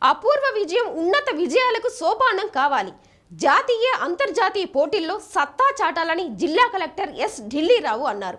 అపూర్వ విజయం ఉన్నత విజయాలకు సోపానం కావాలి. జాతీయ అంతర్జాతీయ పోటీల్లో సత్తా చాటాలని జిల్లా కలెక్టర్ ఎస్ ఢిల్లీరావు అన్నారు.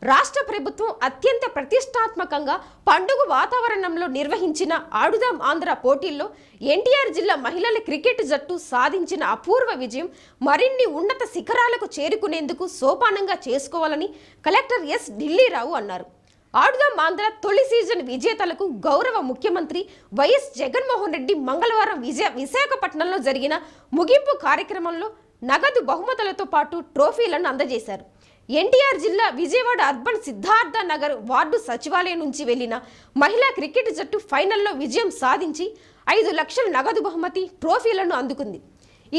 రాష్ట్ర ప్రభుత్వం అత్యంత ప్రతిష్టాత్మకంగా పండుగ వాతావరణంలో నిర్వహించిన ఆడుదాం ఆంధ్ర పోటీల్లో ఎన్టీఆర్ జిల్లా మహిళల క్రికెట్ జట్టు సాధించిన అపూర్వ విజయం మరిన్ని ఉన్నత శిఖరాలకు చేరుకునేందుకు సోపానంగా చేసుకోవాలని కలెక్టర్ ఎస్ ఢిల్లీరావు అన్నారు. ఆడుదాం ఆంధ్ర తొలి సీజన్ విజేతలకు గౌరవ ముఖ్యమంత్రి వైఎస్ జగన్మోహన్ రెడ్డి మంగళవారం విశాఖపట్నంలో జరిగిన ముగింపు కార్యక్రమంలో నగదు బహుమతులతో పాటు ట్రోఫీలను అందజేశారు. ఎన్టీఆర్ జిల్లా విజయవాడ అర్బన్ సిద్ధార్థ నగర్ వార్డు సచివాలయం నుంచి వెళ్లిన మహిళా క్రికెట్ జట్టు ఫైనల్లో విజయం సాధించి 5 లక్షల నగదు బహుమతి ట్రోఫీలను అందుకుంది.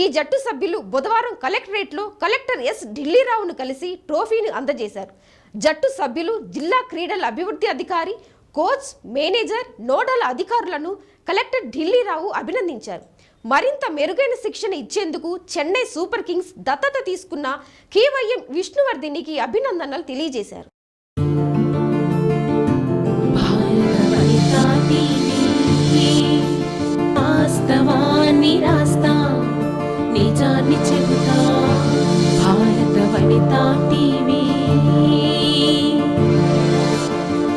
ఈ జట్టు సభ్యులు బుధవారం కలెక్టరేట్లో కలెక్టర్ ఎస్ ఢిల్లీరావును కలిసి ట్రోఫీని అందజేశారు. జట్టు సభ్యులు జిల్లా క్రీడల అభివృద్ధి అధికారి, కోచ్, మేనేజర్, నోడల్ అధికారులను కలెక్టర్ ఢిల్లీరావు అభినందించారు. మరింత మెరుగైన శిక్షణ ఇచ్చేందుకు చెన్నై సూపర్ కింగ్స్ దత్తత తీసుకున్న కేవైఎం విష్ణువర్ధినికి అభినందనలు తెలియజేశారు.